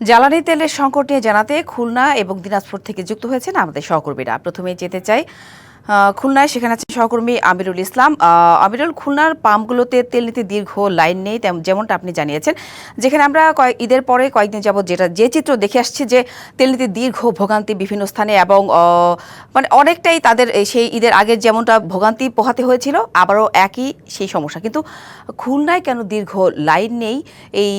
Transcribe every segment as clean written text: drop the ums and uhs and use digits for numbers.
জ্বালানি তেলের সংকট নিয়ে জানাতে খুলনা এবং দিনাজপুর থেকে যুক্ত হয়েছেন আমাদের সহকর্মীরা। প্রথমেই যেতে চাই খুলনায়, সেখানে আছে সহকর্মী আমিরুল ইসলাম। আমিরুল, খুলনার পাম্পগুলোতে তেল নিতে দীর্ঘ লাইন নেই, যেমনটা আপনি জানিয়েছেন, যেখানে আমরা ঈদের পরে কয়েকদিন যাবত যে চিত্র দেখে আসছি, যে তেল নিতে দীর্ঘ ভোগান্তি বিভিন্ন স্থানে, এবং মানে অনেকটাই তাদের সেই ঈদের আগের যেমনটা ভোগান্তি পোহাতে হয়েছিল, আবারও একই সেই সমস্যা। কিন্তু খুলনায় কেন দীর্ঘ লাইন নেই? এই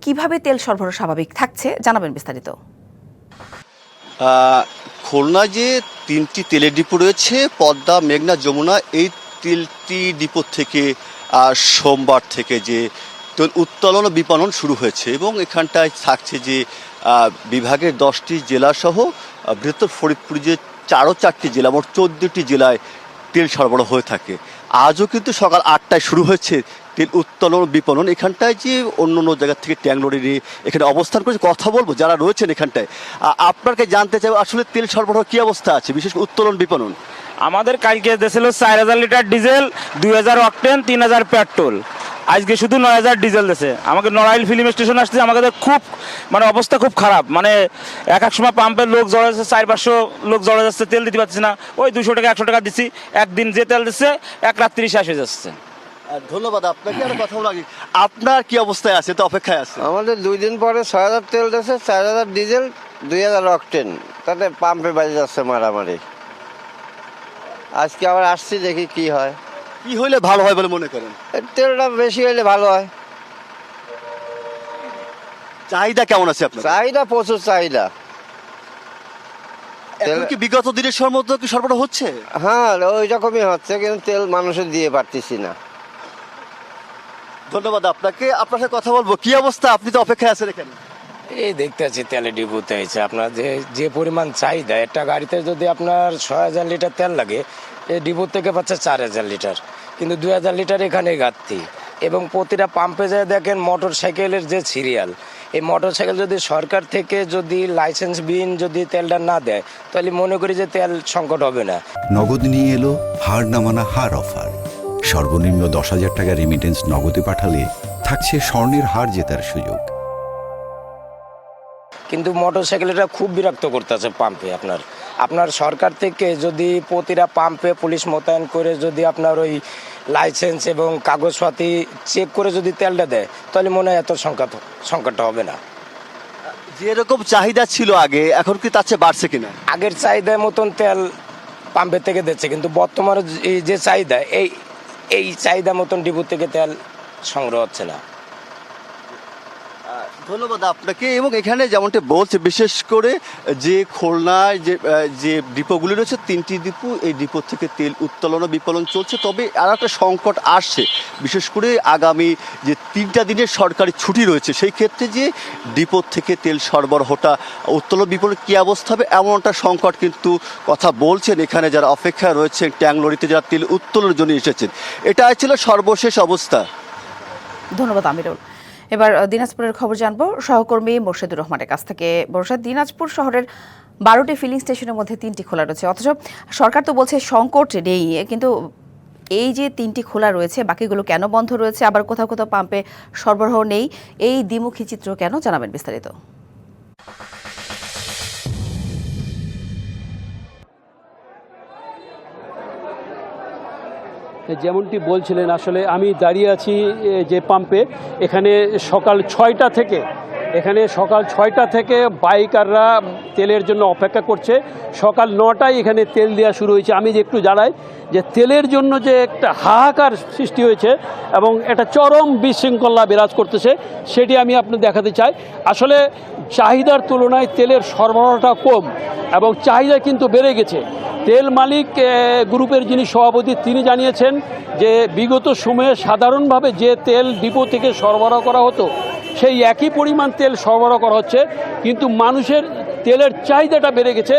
কিভাবে তেল সরবরাহ স্বাভাবিক থাকছে, জানাবেন বিস্তারিত। খুলনায় যে 3টি তেলের ডিপো রয়েছে, পদ্মা, মেঘনা, যমুনা, এই 3টি ডিপো থেকে সোমবার থেকে যে তেল উত্তোলন ও বিপণন শুরু হয়েছে, এবং এখানটায় থাকছে যে বিভাগের 10টি জেলাসহ বৃহত্তর ফরিদপুর যে 4টি জেলা, মোট 14টি জেলায় তেল সরবরাহ হয়ে থাকে। আজও কিন্তু সকাল 8টায় শুরু হয়েছে তেল উত্তোলন বিপণন। এখানটায় যে অন্য অন্য জায়গা থেকে ট্যাঙ্ক লরি নিয়ে এখানে অবস্থান করে কথা বলবো যারা রয়েছেন এখানটায়। আপনাকে জানতে চাই আসলে তেল সরবরাহ কি অবস্থা আছে, বিশেষ করে উত্তোলন বিপণন। আমাদের কালকে দিয়েছিল 4000 লিটার ডিজেল, 2000 অকটেন, 3000 পেট্রোল। আজকে শুধু 9000 ডিজেল দিয়েছে। আমাকে নড়াইল ফিলিং স্টেশন আসছে, আমাদের খুব মানে অবস্থা খুব খারাপ। মানে এক সময় পাম্পের লোক জড়া যাচ্ছে, 400-500 লোক জড়া যাচ্ছে, তেল দিতে পারছে না। ওই 200 টাকা 100 টাকা দিচ্ছি, একদিন যে তেল দিচ্ছে এক রাত্রি শেষ হয়ে যাচ্ছে। ধন্যবাদ আপনাকে। আর কথা বলা, আপনার কি অবস্থায় আছে, তো অপেক্ষায় আছে? আমাদের 2 দিন পরে 6000 তেল দিয়েছে, 4000 ডিজেল, 2000 অকটেন, তাতে পাম্পে বাজে যাচ্ছে মারামারি। আজকে আবার আসছি, দেখি কি হয়। কি হইলে ভালো হয় বলে মনে করেন? তেলটা বেশি হইলে ভালো হয়। চাহিদা কেমন আছে আপনার? চাহিদা প্রচুর চাহিদা। এখন কি বিগত দিনের মতো কি সরবরাহ হচ্ছে? হ্যাঁ, ওই রকমই হচ্ছে, কিন্তু তেল মানুষের দিয়ে পারতেছি না। ধন্যবাদ আপনাকে। আপনার সাথে কথা বলবো, কি অবস্থা? আপনি তো অপেক্ষায় আছেন এখানে। এই দেখতে আছি তেলের ডিপোতে হয়েছে আপনার যে পরিমাণ চাহিদা, একটা গাড়িতে যদি আপনার 6000 লিটার তেল লাগে, এই ডিপো থেকে পাচ্ছে 4000 লিটার, কিন্তু 2000 লিটার এখানে ঘাটতি। এবং প্রতিটা পাম্পে যায় দেখেন মোটর সাইকেলের যে সিরিয়াল, এই মোটর সাইকেল যদি সরকার থেকে যদি লাইসেন্স বিহীন যদি তেলটা না দেয়, তাহলে মনে করি যে তেল সংকট হবে না। নগদ নিয়ে এলো হার না মানা হার অফার। সর্বনিম্ন 10,000 টাকা রেমিটেন্স নগদে পাঠালে থাকছে স্বর্ণের হার জেতার সুযোগ। কিন্তু মোটর সাইকেলটা খুব বিরক্ত করতেছে পাম্পে। আপনার সরকার থেকে যদি প্রতিটা পাম্পে পুলিশ মোতায়েন করে যদি আপনার ওই লাইসেন্স এবং কাগজপাতি চেক করে যদি তেলটা দেয়, তাহলে মনে হয় এত সংকটটা হবে না। যেরকম চাহিদা ছিল আগে, এখন কি তার চেয়ে বাড়ছে কিনা? আগের চাহিদার মতন তেল পাম্পের থেকে দিচ্ছে, কিন্তু বর্তমানে যে চাহিদা, এই চাহিদা মতন ডিপো থেকে তেল সংগ্রহ হচ্ছে না। ধন্যবাদ আপনাকে। এবং এখানে যেমনটা বলছে, বিশেষ করে যে খুলনায় যে ডিপোগুলি রয়েছে, 3টি ডিপো, এই ডিপো থেকে তেল উত্তোলন ও বিপণন চলছে। তবে আর একটা সংকট আসছে, বিশেষ করে আগামী যে 3টা দিনের সরকারি ছুটি রয়েছে, সেই ক্ষেত্রে যে ডিপো থেকে তেল সরবরাহটা উত্তোলন বিপণন কী অবস্থা হবে, এমন একটা সংকট কিন্তু কথা বলছেন এখানে যারা অপেক্ষায় রয়েছেন, ট্যাঙ্ক লরিতে যারা তেল উত্তোলনের জন্য এসেছেন। এটাই ছিল সর্বশেষ অবস্থা। ধন্যবাদ আমিরুল। এবার দিনাজপুরের খবর জানবো সহকর্মী মোর্শেদুর রহমানের কাছ থেকে। মোর্শেদ, দিনাজপুর শহরের 12টি ফিলিং স্টেশনের মধ্যে 3টি খোলা রয়েছে, অথচ সরকার তো বলছে সংকট নেই, কিন্তু এই যে 3টি খোলা রয়েছে, বাকিগুলো কেন বন্ধ রয়েছে? আবার কোথাও কোথাও পাম্পে সরবরাহ নেই, এই দ্বিমুখী চিত্র কেন, জানাবেন বিস্তারিত। যেমনটি বলছিলেন, আসলে আমি দাঁড়িয়ে আছি যে পাম্পে, এখানে সকাল 6টা থেকে বাইকাররা তেলের জন্য অপেক্ষা করছে। সকাল 9টায় এখানে তেল দেওয়া শুরু হয়েছে। আমি যে একটু জানাই যে তেলের জন্য যে একটা হাহাকার সৃষ্টি হয়েছে এবং একটা চরম বিশৃঙ্খলা বিরাজ করতেছে, সেটি আমি আপনাদের দেখাতে চাই। আসলে চাহিদার তুলনায় তেলের সরবরাহটা কম এবং চাহিদা কিন্তু বেড়ে গেছে। তেল মালিক গ্রুপের যিনি সভাপতি, তিনি জানিয়েছেন যে বিগত সময়ে সাধারণভাবে যে তেল ডিপো থেকে সরবরাহ করা হতো, সেই একই পরিমাণ তেল সরবরাহ করা হচ্ছে, কিন্তু মানুষের তেলের চাহিদাটা বেড়ে গেছে।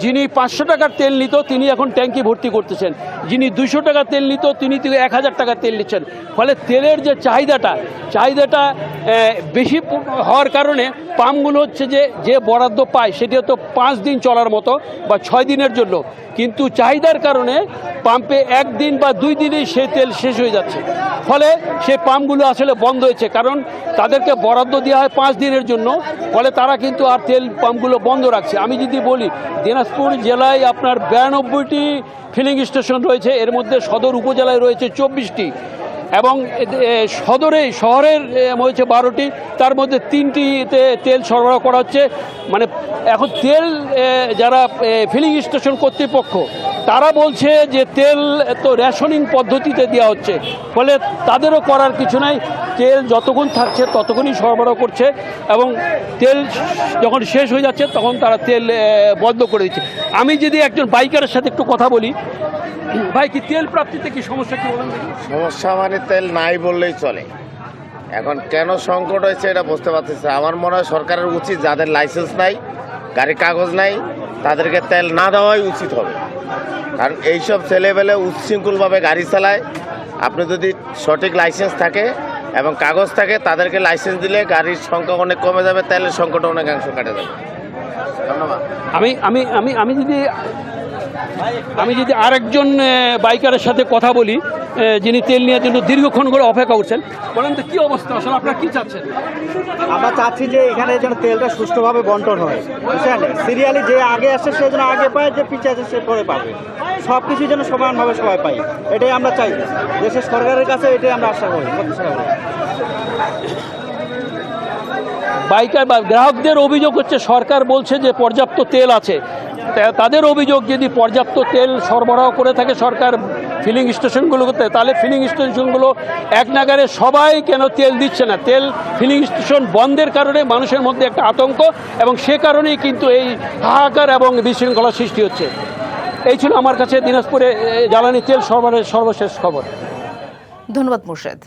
যিনি 500 টাকার তেল নিত, তিনি এখন ট্যাঙ্কি ভর্তি করতেছেন। যিনি 200 টাকা তেল নিত, তিনি 1000 টাকা তেল নিচ্ছেন। ফলে তেলের যে চাহিদাটা বেশি হওয়ার কারণে পাম্পগুলো হচ্ছে যে বরাদ্দ পায়, সেটি হয়তো 5 দিন চলার মতো বা 6 দিনের জন্য, কিন্তু চাহিদার কারণে পাম্পে একদিন বা 2 দিনেই সেই তেল শেষ হয়ে যাচ্ছে, ফলে সেই পাম্পগুলো আসলে বন্ধ হয়েছে, কারণ তাদেরকে বরাদ্দ দেওয়া হয় 5 দিনের জন্য, ফলে তারা কিন্তু আর তেল পাম্পগুলো বন্ধ রাখছে। আমি যদি বলি দিনাজপুর জেলায় আপনার 92টি ফিলিং স্টেশন রয়েছে, এর মধ্যে সদর উপজেলায় রয়েছে 24টি এবং শহরের হয়েছে 12টি, তার মধ্যে 3টিতে তেল সরবরাহ করা হচ্ছে। মানে এখন তেল যারা ফিলিং স্টেশন কর্তৃপক্ষ তারা বলছে যে তেল তো রেশনিং পদ্ধতিতে দেওয়া হচ্ছে, ফলে তাদেরও করার কিছু নাই, তেল যতক্ষণ থাকছে ততক্ষণই সরবরাহ করছে এবং তেল যখন শেষ হয়ে যাচ্ছে তখন তারা তেল বন্ধ করে দিচ্ছে। আমি যদি একজন বাইকারের সাথে একটু কথা বলি, ভাই কি তেল প্রাপ্তিতে কি সমস্যা, কি বলেন? সমস্যা মানে তেল নাই বললেই চলে। এখন কেন সংকট হয়েছে এটা বুঝতে পারতেছি। আমার মনে হয় সরকারের উচিত যাদের লাইসেন্স নাই, গাড়ির কাগজ নাই, তাদেরকে তেল না দেওয়াই উচিত হবে। কারণ এইসব ছেলেবেলে উচ্ছৃঙ্খলভাবে গাড়ি চালায়। আপনি যদি সঠিক লাইসেন্স থাকে এবং কাগজ থাকে, তাদেরকে লাইসেন্স দিলে গাড়ির সংখ্যা অনেক কমে যাবে, তেলের সংকট অনেকাংশ কাটে যাবে। ধন্যবাদ। আমি যদি আরেকজন বাইকারের সাথে কথা বলি, যিনি তেল নেওয়ার জন্য দীর্ঘক্ষণ করে অপেক্ষা করছেন, বলেন তো কি অবস্থা, আসলে আপনারা কি চাচ্ছেন? আমরা চাচ্ছি যে এখানে যেন তেলটা সুষ্ঠুভাবে বন্টন হয়, বুঝছেন? সিরিয়ালি যে আগে আসে সে যেন আগে পায়, যে পিছিয়ে আছে সে পরে পাবে, সব কিছু যেন সমানভাবে সবাই পাই, এটাই আমরা চাই দেশের সরকারের কাছে, এটাই আমরা আশা করি। বাইকার বা গ্রাহকদের অভিযোগ হচ্ছে সরকার বলছে যে পর্যাপ্ত তেল আছে, তাদের অভিযোগ যদি পর্যাপ্ত তেল সরবরাহ করে থাকে সরকার ফিলিং স্টেশনগুলোতে, তাহলে ফিলিং স্টেশনগুলো এক নাগারে সবাই কেন তেল দিচ্ছে না? তেল ফিলিং স্টেশন বন্ধের কারণে মানুষের মধ্যে একটা আতঙ্ক, এবং সে কারণেই কিন্তু এই হাহাকার এবং বিশৃঙ্খলা সৃষ্টি হচ্ছে। এই ছিল আমার কাছে দিনাজপুরে জ্বালানি তেল সরবরাহের সর্বশেষ খবর। ধন্যবাদ মুর্শেদ।